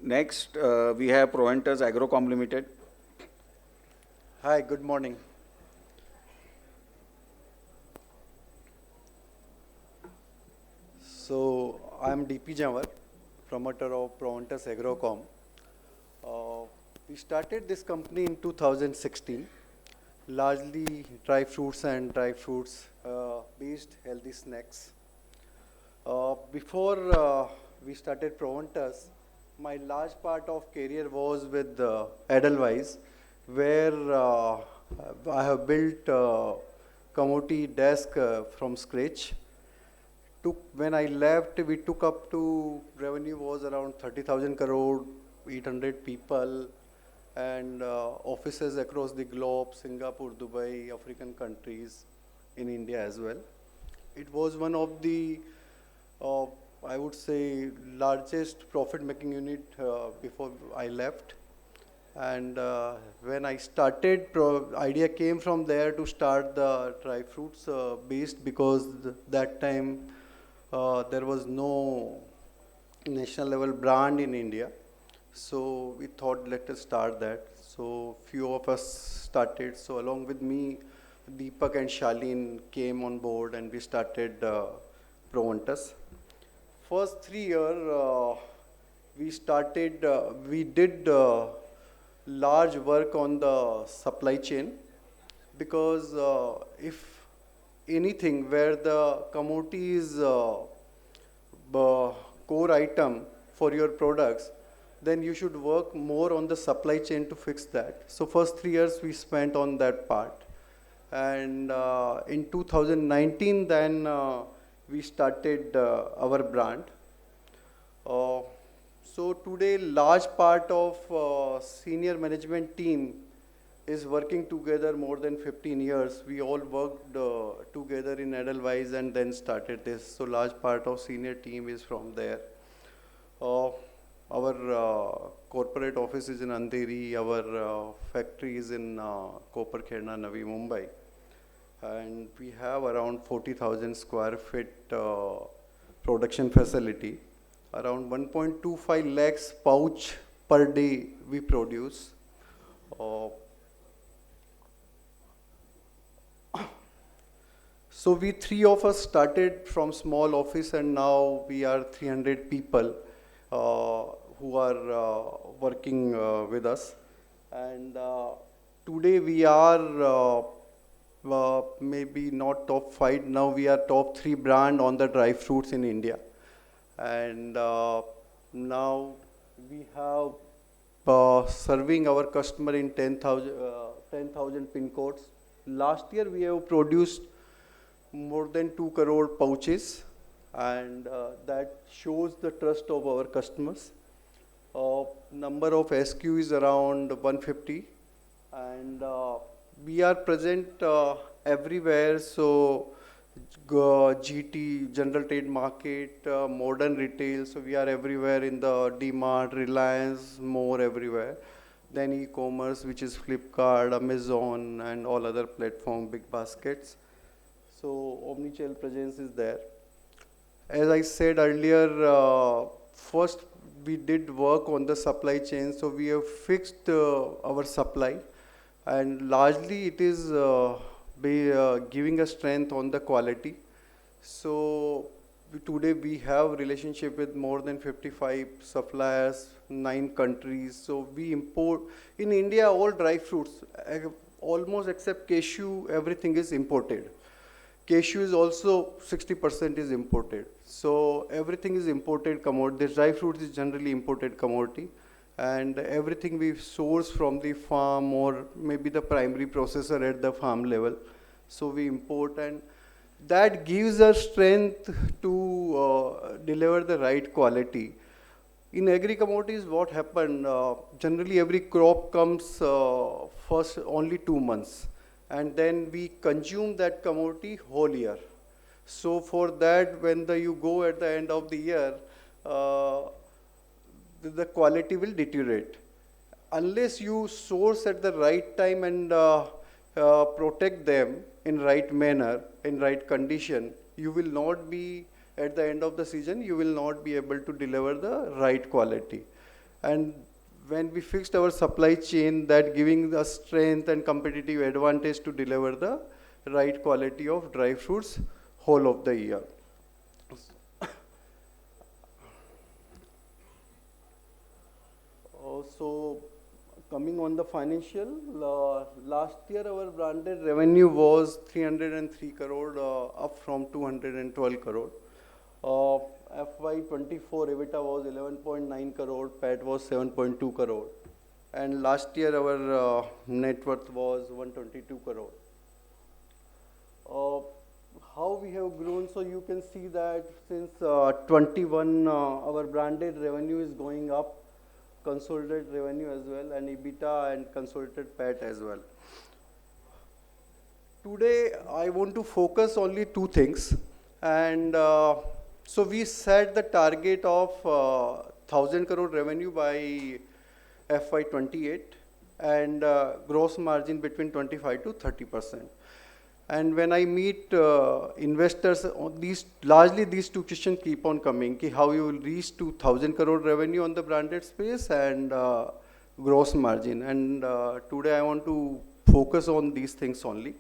Next, we have Proventus Agrocom Limited. Hi, good morning. So, I'm DP Jamwar, promoter of Proventus Agrocom. Uh, we started this company in 2016, largely dry fruits and dry fruits based healthy snacks. Before we started Proventus, my large part of career was with Edelweiss, where I have built commodity desk from scratch. When I left, we took up to revenue was around 30,000 crore, 800 people, and offices across the globe, Singapore, Dubai, African countries, in India as well. It was one of the, uh, I would say, largest profit-making unit before I left. And when I started, idea came from there to start the dry fruits based because that time there was no national level brand in India. So we thought let us start that. So few of us started. So along with me, Deepak and Shalin came on board and we started Proventus. First 3 year, we did large work on the supply chain because if anything where the commodity is core item for your products, then you should work more on the supply chain to fix that. So first 3 years we spent on that part. And in 2019, then we started our brand. Uh, so today, large part of senior management team is working together more than 15 years. We all worked together in Edelweiss and then started this. So large part of senior team is from there. Uh, our corporate office is in Andheri. Our factory is in Koperkheda, Navi Mumbai. And we have around 40,000 square feet production facility. Around 1.25 lakhs pouch per day we produce. Uh, so we three of us started from small office and now we are 300 people who are working with us. And today we are maybe not top 5, now we are top 3 brand on the dry fruits in India. And now we have serving our customer in 10,000 pin codes. Last year we have produced more than 2 crore pouches, and that shows the trust of our customers. Number of SKU is around 150, and we are present everywhere. So GT, General Trade Market, Modern Retail. So we are everywhere in the DMart, Reliance, more everywhere. Then e-commerce, which is Flipkart, Amazon, and all other platform, big baskets. So omnichannel presence is there. As I said earlier, first we did work on the supply chain. So we have fixed our supply, and largely it is giving us strength on the quality. So today we have relationship with more than 55 suppliers, 9 countries. So we import in India all dry fruits, almost except cashew, everything is imported. Cashew is also 60% is imported. So everything is imported commodity. The dry fruits is generally imported commodity. And everything we source from the farm or maybe the primary processor at the farm level. So we import, and that gives us strength to deliver the right quality. In agri commodities, what happened, generally every crop comes first only 2 months, and then we consume that commodity whole year. So for that, when you go at the end of the year, the quality will deteriorate. Unless you source at the right time and protect them in right manner, in right condition, you will not be, at the end of the season, you will not be able to deliver the right quality. And when we fixed our supply chain, that giving us strength and competitive advantage to deliver the right quality of dry fruits whole of the year. So coming on the financial, last year our branded revenue was 303 crore, up from 212 crore. FY24 EBITDA was 11.9 crore, PAT was 7.2 crore. And last year our net worth was 122 crore. How we have grown, so you can see that since 21 our branded revenue is going up, consolidated revenue as well, and EBITDA and consolidated PAT as well. Today I want to focus only two things, and so we set the target of 1000 crore revenue by FY28 and gross margin between 25 to 30%. And when I meet investors, largely these two questions keep on coming, ki how you will reach to 1000 crore revenue on the branded space and gross margin. And today I want to focus on these things only.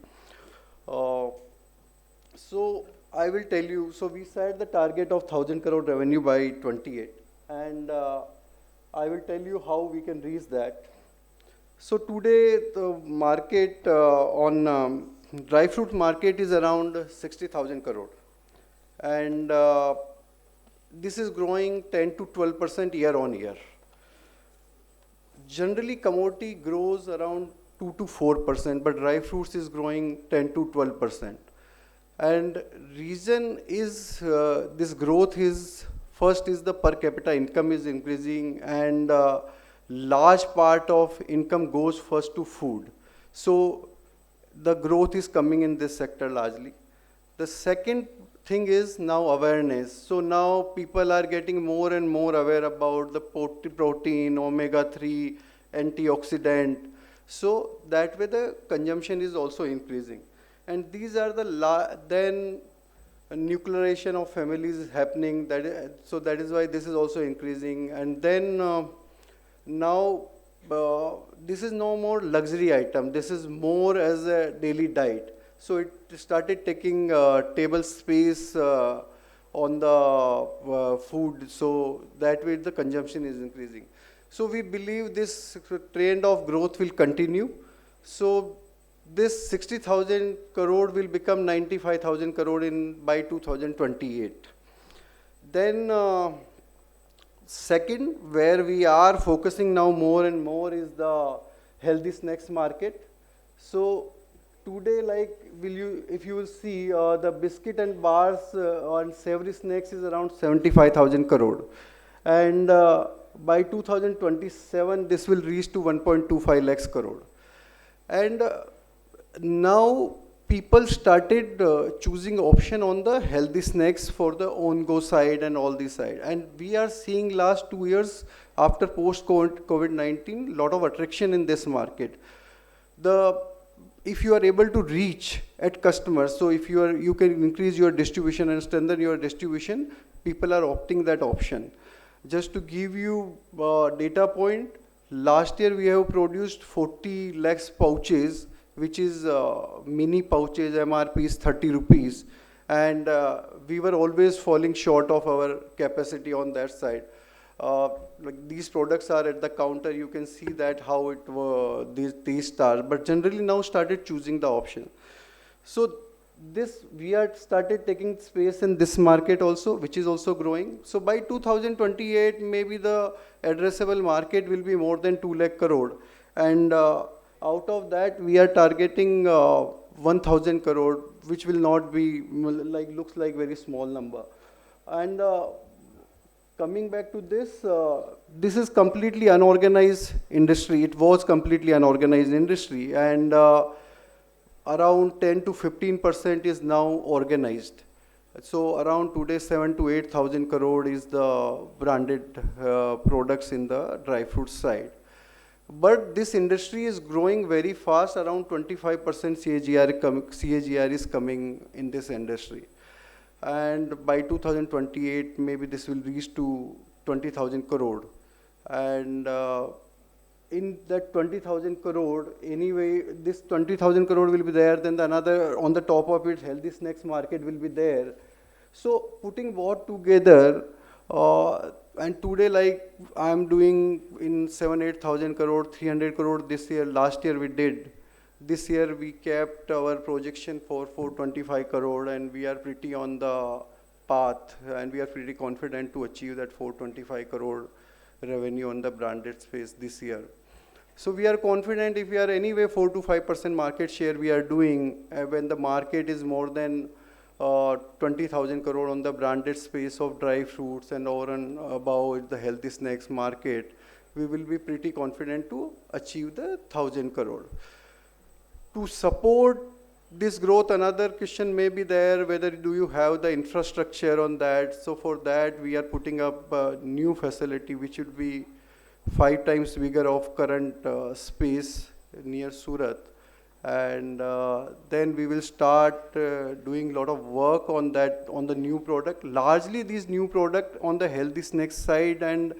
So I will tell you, so we set the target of 1000 crore revenue by 28. And I will tell you how we can reach that. So today the market on dry fruit market is around 60,000 crore, and this is growing 10 to 12% year on year. Generally commodity grows around 2 to 4%, but dry fruits is growing 10 to 12%. And reason is this growth is, first is the per capita income is increasing, and large part of income goes first to food. So the growth is coming in this sector largely. The second thing is now awareness. So now people are getting more and more aware about the protein, omega-3, antioxidant. So that way the consumption is also increasing. And these are the then nuclearization of families is happening. So that is why this is also increasing. And then now this is no more luxury item. This is more as a daily diet. So it started taking table space on the food. So that way the consumption is increasing. So we believe this trend of growth will continue. So this 60,000 crore will become 95,000 crore by 2028. Then second, where we are focusing now more and more is the healthy snacks market. So today, like, if you will see, the biscuit and bars on savory snacks is around 75,000 crore. And by 2027, this will reach to 1.25 lakhs crore. And now people started choosing option on the healthy snacks for the on-go side and all this side. And we are seeing last 2 years after post-COVID-19, lot of attraction in this market. If you are able to reach at customers, so if you can increase your distribution and strengthen your distribution, people are opting that option. Just to give you data point, last year we have produced 40 lakhs pouches, which is mini pouches, MRP is 30 rupees. And we were always falling short of our capacity on that side. Like these products are at the counter, you can see that how it these stars, but generally now started choosing the option. So we are started taking space in this market also, which is also growing. So by 2028, maybe the addressable market will be more than 2 lakh crore. And out of that, we are targeting 1,000 crore, which will not be, looks like very small number. And coming back to this, this is completely unorganized industry. It was completely unorganized industry, and around 10 to 15% is now organized. So around today 7 to 8,000 crore is the branded products in the dry fruit side. But this industry is growing very fast. Around 25% CAGR is coming in this industry. And by 2028, maybe this will reach to 20,000 crore. And in that 20,000 crore, anyway, this 20,000 crore will be there, then the another, on the top of it, healthy snacks market will be there. So putting both together, and today like I'm doing in 7-8,000 crore, 300 crore this year, last year we did. This year we kept our projection for 425 crore, and we are pretty on the path, and we are pretty confident to achieve that 425 crore revenue on the branded space this year. So we are confident if we are anyway 4 to 5% market share we are doing, when the market is more than 20,000 crore on the branded space of dry fruits and over and above the healthy snacks market, we will be pretty confident to achieve the 1,000 crore. To support this growth, another question may be there, whether do you have the infrastructure on that. So for that, we are putting up a new facility which would be 5 times bigger of current space near Surat. And then we will start doing a lot of work on that, on the new product. Largely these new product on the healthy snacks side, and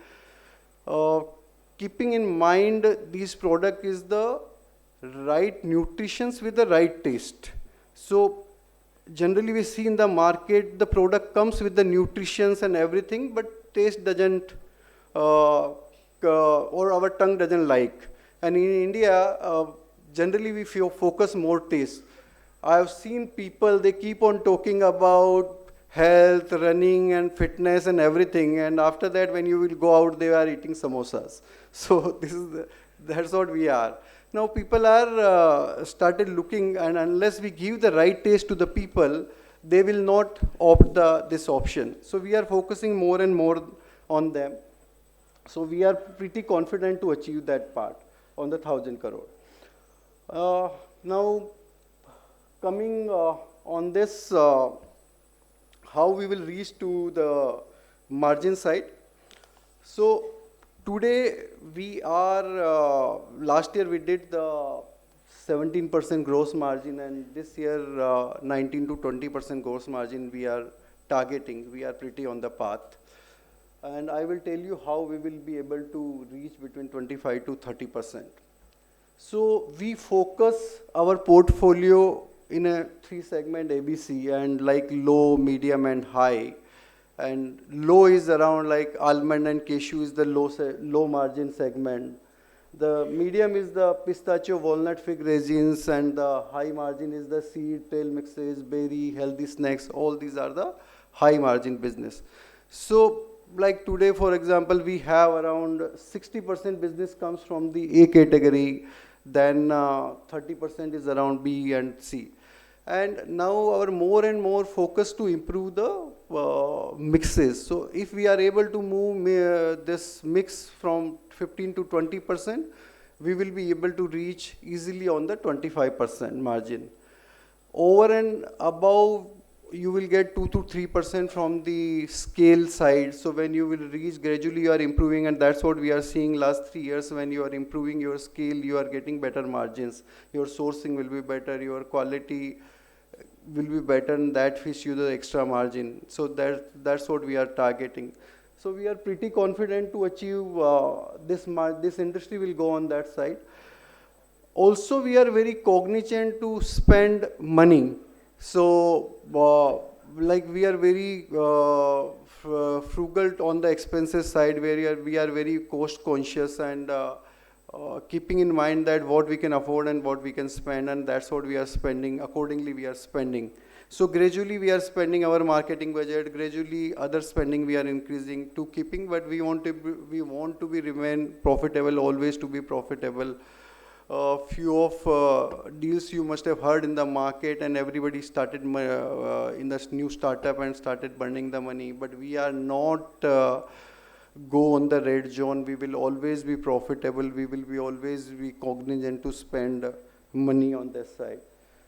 keeping in mind these product is the right nutritions with the right taste. So generally we see in the market the product comes with the nutritions and everything, but taste doesn't, or our tongue doesn't like. And in India, generally we focus more taste. I've seen people, they keep on talking about health, running and fitness and everything, and after that when you will go out, they are eating samosas. So that's what we are. Now people are started looking, and unless we give the right taste to the people, they will not opt this option. So we are focusing more and more on them. So we are pretty confident to achieve that part on the 1,000 crore. Now coming on this, how we will reach to the margin side. So today we are, last year we did the 17% gross margin, and this year 19 to 20% gross margin we are targeting. We are pretty on the path. And I will tell you how we will be able to reach between 25 to 30%. So we focus our portfolio in a 3-segment ABC, and like low, medium and high. And low is around like almond and cashew is the low margin segment. The medium is the pistachio, walnut, fig resins, and the high margin is the seed, tail mixes, berry, healthy snacks. All these are the high margin business. So like today, for example, we have around 60% business comes from the A category, then 30% is around B and C. And now our more and more focus to improve the mixes. So if we are able to move this mix from 15 to 20%, we will be able to reach easily on the 25% margin. Over and above, you will get 2 to 3% from the scale side. So when you will reach, gradually you are improving, and that's what we are seeing last 3 years. When you are improving your scale, you are getting better margins. Your sourcing will be better, your quality will be better, and that fits you the extra margin. So that's what we are targeting. So we are pretty confident to achieve this industry will go on that side. Also, we are very cognizant to spend money. So, like we are very frugal on the expenses side, where we are very cost conscious, and keeping in mind that what we can afford and what we can spend, and that's what we are spending. Accordingly, we are spending. So gradually we are spending our marketing budget. Gradually, other spending we are increasing to keeping, but we want to be remain profitable, always to be profitable. Few of deals you must have heard in the market, and everybody started in this new startup and started burning the money. But we are not go on the red zone. We will always be profitable. We will be always be cognizant to spend money on this side.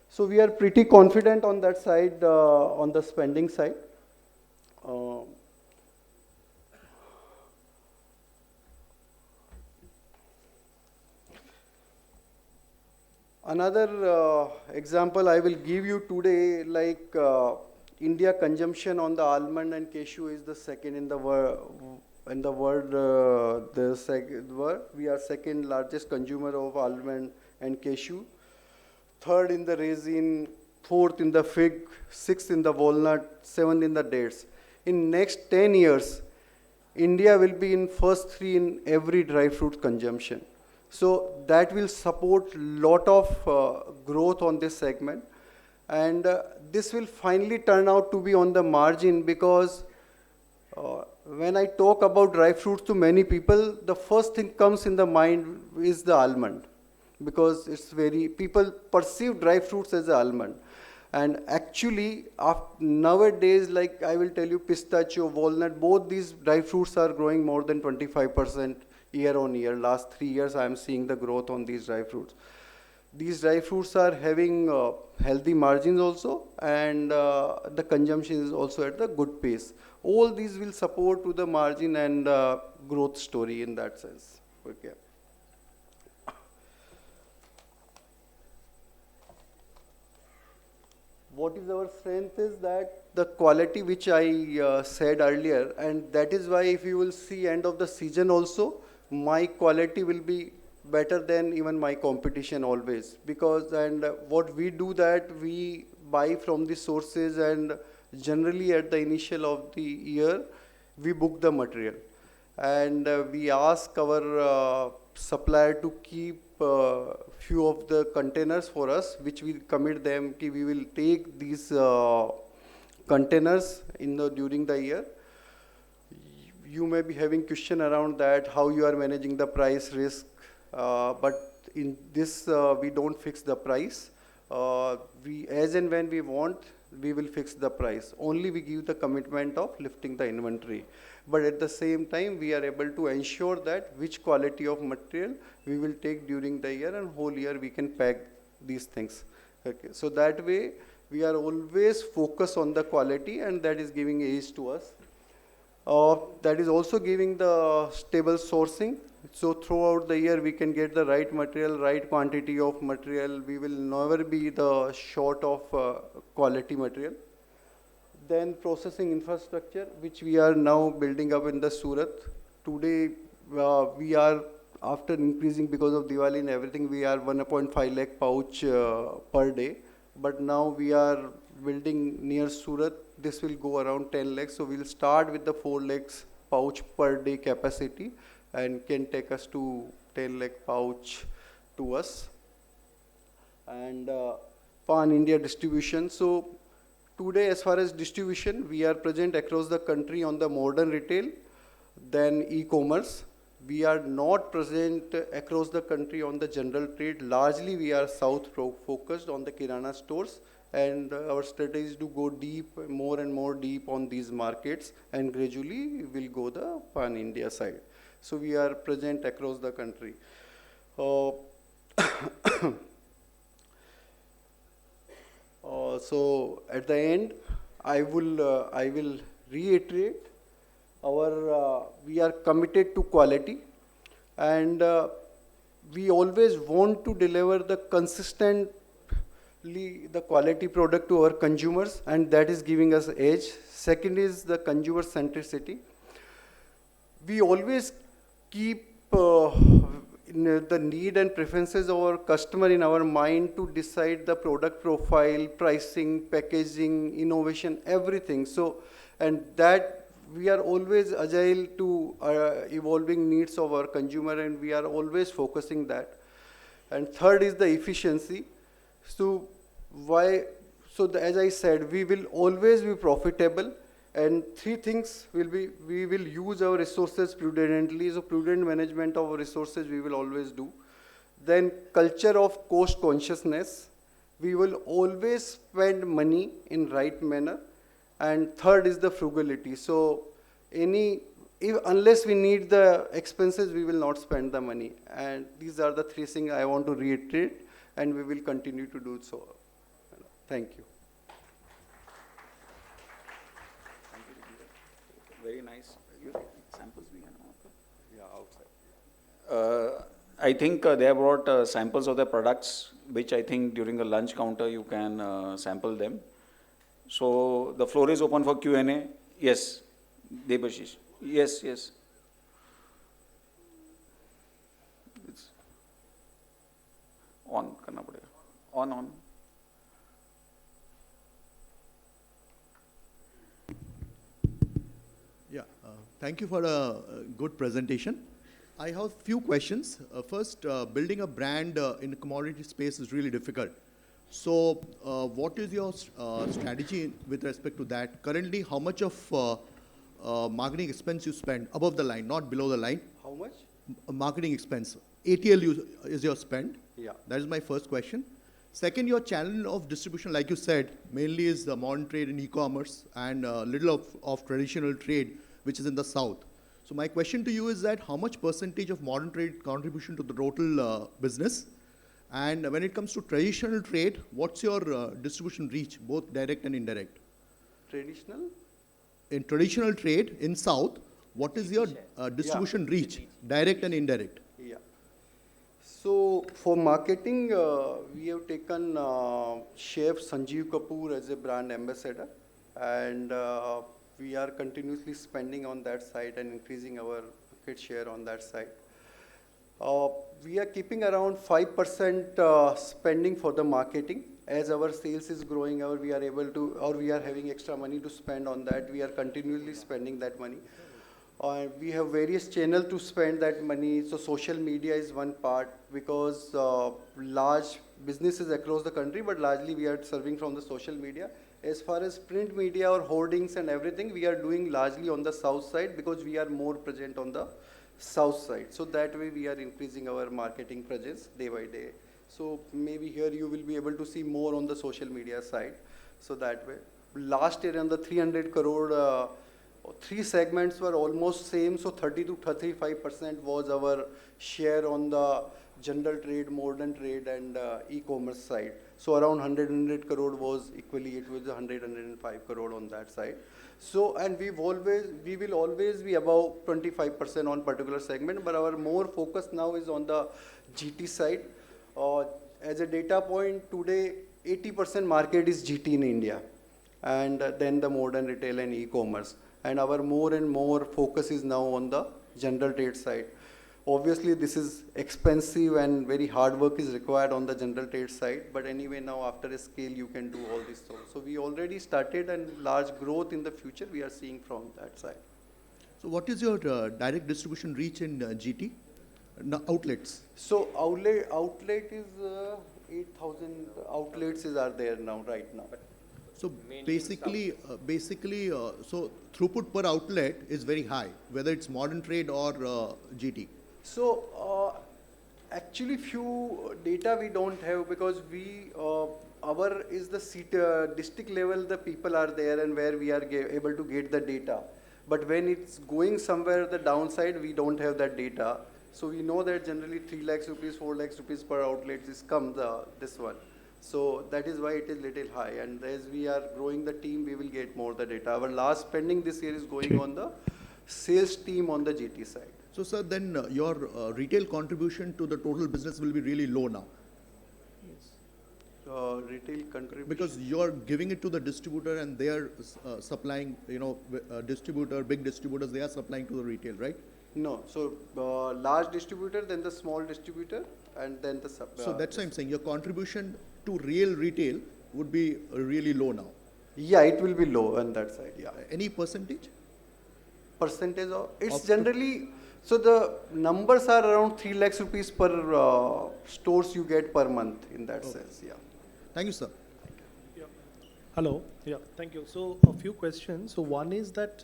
So we are pretty confident on that side, on the spending side. Another example I will give you today, like India consumption on the almond and cashew is the second in the in the world, we are second largest consumer of almond and cashew, third in the raisin, fourth in the fig, sixth in the walnut, seventh in the dates. In next 10 years, India will be in first three in every dry fruit consumption. So that will support lot of growth on this segment. And this will finally turn out to be on the margin because when I talk about dry fruits to many people, the first thing comes in the mind is the almond because it's very, people perceive dry fruits as almond. And actually, nowadays, like I will tell you, pistachio, walnut, both these dry fruits are growing more than 25% year on year. Last 3 years, I am seeing the growth on these dry fruits. These dry fruits are having healthy margins also, and the consumption is also at the good pace. All these will support to the margin and growth story in that sense. Okay. What is our strength is that the quality which I said earlier, and that is why if you will see end of the season also, my quality will be better than even my competition always. Because, and what we do that we buy from the sources and generally at the initial of the year, we book the material. And we ask our supplier to keep few of the containers for us, which we commit them, we will take these containers in the, during the year. You may be having question around that, how you are managing the price risk, but in this we don't fix the price. We, as and when we want, we will fix the price. Only we give the commitment of lifting the inventory. But at the same time, we are able to ensure that which quality of material we will take during the year, and whole year we can pack these things. Okay. So that way, we are always focused on the quality, and that is giving edge to us. That is also giving the stable sourcing. So throughout the year, we can get the right material, right quantity of material. We will never be the short of quality material. Then processing infrastructure, which we are now building up in the Surat. Today, we are, after increasing because of Diwali and everything, we are 1.5 lakh pouch per day. But now we are building near Surat. This will go around 10 lakhs. So we'll start with the 4 lakhs pouch per day capacity and can take us to 10 lakh pouch to us. And pan-India distribution. So today, as far as distribution, we are present across the country on the modern retail, then e-commerce. We are not present across the country on the general trade. Largely, we are south focused on the Kirana stores, and our strategy is to go deep, more and more deep on these markets, and gradually we'll go the pan-India side. So we are present across the country. So at the end, I will reiterate we are committed to quality, and we always want to deliver the consistently the quality product to our consumers, and that is giving us edge. Second is the consumer centricity. We always keep the need and preferences of our customer in our mind to decide the product profile, pricing, packaging, innovation, everything. So, and that we are always agile to evolving needs of our consumer, and we are always focusing that. And third is the efficiency. So as I said, we will always be profitable. And three things will be, we will use our resources prudently. So prudent management of our resources we will always do. Then culture of cost consciousness. We will always spend money in right manner. And third is the frugality. So unless we need the expenses, we will not spend the money. And these are the three things I want to reiterate, and we will continue to do so. Thank you. Very nice. Samples we can offer? Yeah, outside. I think they have brought samples of the products, which I think during the lunch counter you can sample them. So the floor is open for Q&A. Yes, Debashish. Yes, yes. On करना पड़ेगा, on. Yeah, thank you for a good presentation. I have few questions. First, building a brand in the commodity space is really difficult. So, what is your strategy with respect to that? Currently, how much of marketing expense you spend above the line, not below the line? How much? Marketing expense. ATL is your spend. Yeah. That is my first question. Second, your channel of distribution, like you said, mainly is the modern trade and e-commerce and little of traditional trade, which is in the south. So my question to you is that how much percentage of modern trade contribution to the total business? And when it comes to traditional trade, what's your distribution reach, both direct and indirect? Traditional? In traditional trade in south, what is your distribution reach, direct and indirect? Yeah. So for marketing, we have taken Chef Sanjeev Kapoor as a brand ambassador, and we are continuously spending on that side and increasing our market share on that side. We are keeping around 5% spending for the marketing. As our sales is growing, we are able to, or we are having extra money to spend on that. We are continuously spending that money. We have various channels to spend that money. So social media is one part because large businesses across the country, but largely we are serving from the social media. As far as print media or hoardings and everything, we are doing largely on the south side because we are more present on the south side. So that way we are increasing our marketing presence day by day. So maybe here you will be able to see more on the social media side. So that way. Last year on the 300 crore, three segments were almost same. So 30 to 35% was our share on the general trade, modern trade and e-commerce side. So around 100 crore was equally, it was 105 crore on that side. So, and we will always be above 25% on particular segment, but our more focus now is on the GT side. As a data point, today 80% market is GT in India, and then the modern retail and e-commerce. And our more and more focus is now on the general trade side. Obviously, this is expensive and very hard work is required on the general trade side. But anyway, now after a scale, you can do all this. So we already started, and large growth in the future we are seeing from that side. So what is your direct distribution reach in GT? Outlets? So outlet is 8,000 outlets are there now, right now. So basically, so throughput per outlet is very high, whether it's modern trade or GT. So actually few data we don't have because our is the district level, the people are there and where we are able to get the data. But when it's going somewhere the downside, we don't have that data. So we know that generally 3 lakhs rupees, 4 lakhs rupees per outlet is this one. So that is why it is little high. And as we are growing the team, we will get more the data. Our last spending this year is going on the sales team on the GT side. So sir, then your retail contribution to the total business will be really low now. Retail contribution. Because you're giving it to the distributor and they are supplying, big distributors, they are supplying to the retail, right? No, so large distributor, then the small distributor, and then the So that's why I'm saying your contribution to real retail would be really low now. Yeah, it will be low on that side, yeah. Any percentage? Percentage of, it's generally, so the numbers are around 3 lakhs rupees per stores you get per month in that sense, yeah. Thank you, sir. Yeah. Hello. Yeah, thank you. So a few questions. So one is that,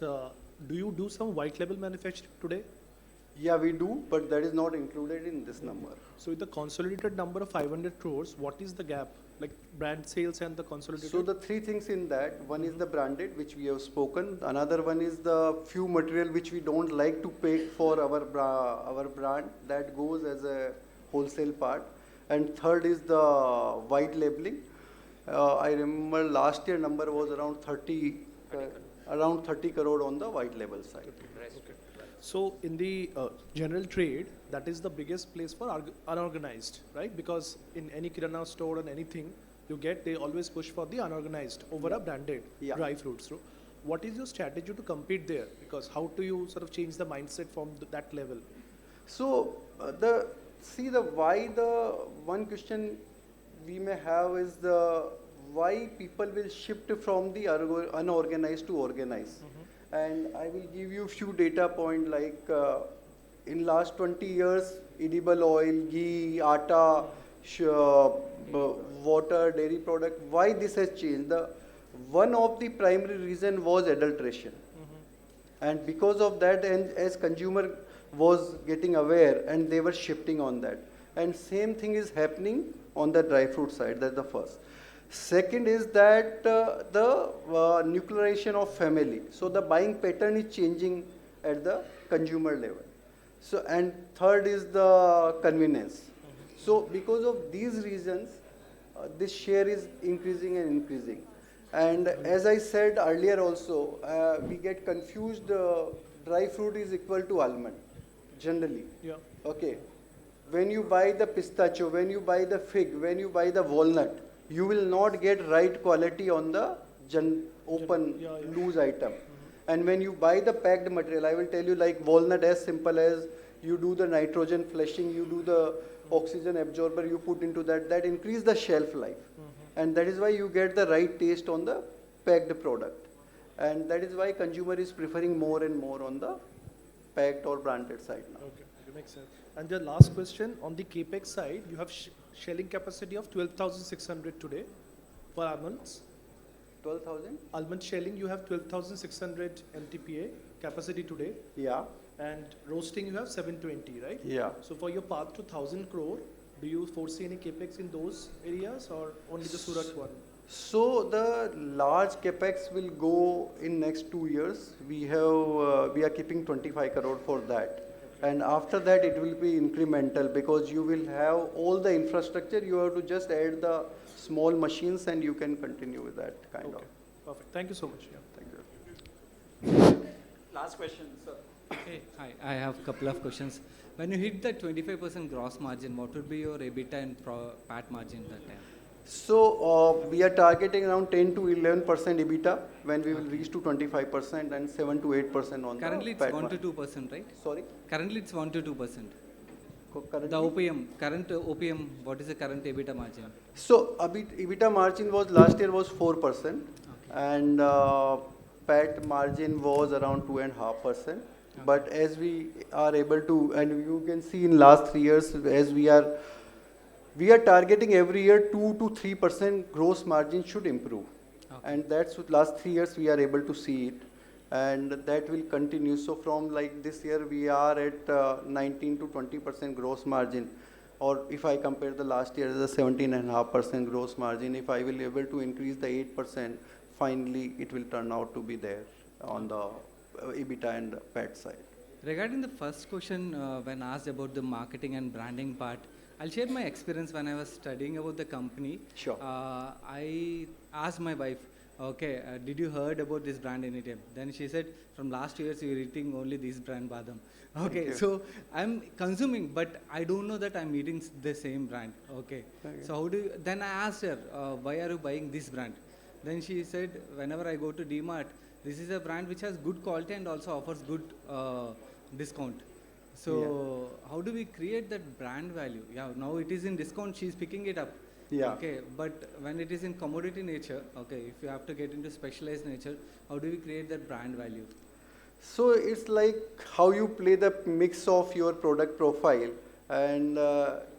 do you do some white label manufacturing today? Yeah, we do, but that is not included in this number. So with the consolidated number of 500 crores, what is the gap? Like brand sales and the consolidated? So the three things in that, one is the branded, which we have spoken. Another one is the few material which we don't like to pay for our brand, that goes as a wholesale part. And third is the white labeling. I remember last year number was around 30 crore on the white label side. Okay. So in the general trade, that is the biggest place for unorganized, right? Because in any kirana store and anything you get, they always push for the unorganized over a branded dry fruits. So what is your strategy to compete there? Because how do you sort of change the mindset from that level? So the see the why, the one question we may have is the why people will shift from the unorganized to organized. And I will give you few data point like in last 20 years, edible oil, ghee, atta, water, dairy product, why this has changed? The one of the primary reason was adulteration. And because of that, and as consumer was getting aware, and they were shifting on that. And same thing is happening on the dry fruit side. That's the first. Second is that the nuclearization of family. So the buying pattern is changing at the consumer level. So, and third is the convenience. So because of these reasons, this share is increasing and increasing. And as I said earlier also, we get confused, dry fruit is equal to almond, generally. Yeah. Okay. When you buy the pistachio, when you buy the fig, when you buy the walnut, you will not get right quality on the open, loose item. And when you buy the packed material, I will tell you like walnut, as simple as you do the nitrogen flushing, you do the oxygen absorber, you put into that, that increase the shelf life. And that is why you get the right taste on the packed product. And that is why consumer is preferring more and more on the packed or branded side now. Okay, that makes sense. And the last question, on the capex side, you have shelling capacity of 12,600 today for almonds. 12,000? Almond shelling, you have 12,600 MTPA capacity today. Yeah. And roasting, you have 720, right? Yeah. So for your path to 1,000 crore, do you foresee any capex in those areas or only the Surat one? So the large capex will go in next 2 years. We are keeping 25 crore for that. And after that, it will be incremental because you will have all the infrastructure. You have to just add the small machines and you can continue with that kind of. Perfect. Thank you so much. Yeah. Thank you. Last question, sir. Hey, hi. I have a couple of questions. When you hit the 25% gross margin, what would be your EBITDA and PAT margin that time? So we are targeting around 10 to 11% EBITDA when we will reach to 25% and 7 to 8% on Currently the it's PAT 1 to margin. 2%, right? Sorry? Currently it's 1 to 2%. Currently? The OPM, current OPM, what is the current EBITDA margin? So EBITDA margin was last year was 4%, and PAT margin was around 2.5%. But as we are able to, and you can see in last 3 years, as we are targeting every year 2 to 3% gross margin should improve, and that's what last 3 years we are able to see it, and that will continue. So from like this year we are at 19 to 20% gross margin, or if I compare the last year as a 17.5% gross margin, if I will be able to increase the 8%, finally it will turn out to be there on the EBITDA and PAT side. Regarding the first question, when asked about the marketing and branding part, I'll share my experience when I was studying about the company. Sure. I asked my wife, okay, did you heard about this brand anytime? Then she said, from last 2 years you're eating only this brand Badam. Okay, so I'm consuming, but I don't know that I'm eating the same brand. Okay, so how do you, then I asked her, why are you buying this brand? Then she said, whenever I go to DMart, this is a brand which has good quality and also offers good discount. So how do we create that brand value? Yeah, now it is in discount, she's picking it up. Yeah. Okay, but when it is in commodity nature, okay, if you have to get into specialized nature, how do we create that brand value? So it's like how you play the mix of your product profile, and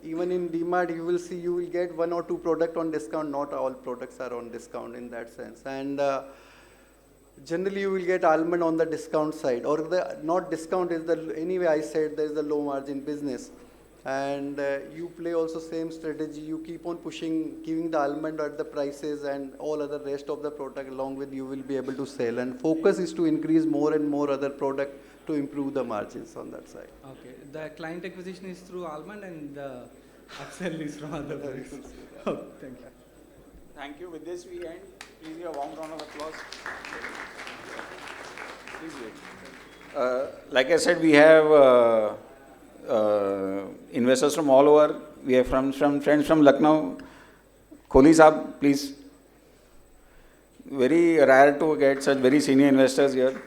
even in DMart you will see you will get 1 or 2 product on discount. Not all products are on discount in that sense, and generally you will get almond on the discount side, or the not discount is the, anyway I said there is a low margin business, and you play also same strategy. You keep on pushing, giving the almond at the prices, and all other rest of the product along with you will be able to sell, and focus is to increase more and more other product to improve the margins on that side. Okay, the client acquisition is through almond and the upsell is from other products. Oh, thank you. Thank you. With this, we end. Please give a warm round of applause. Please wait. Like I said, we have investors from all over. We have friends from Lucknow. Kohli Saab, please. Very rare to get such very senior investors here.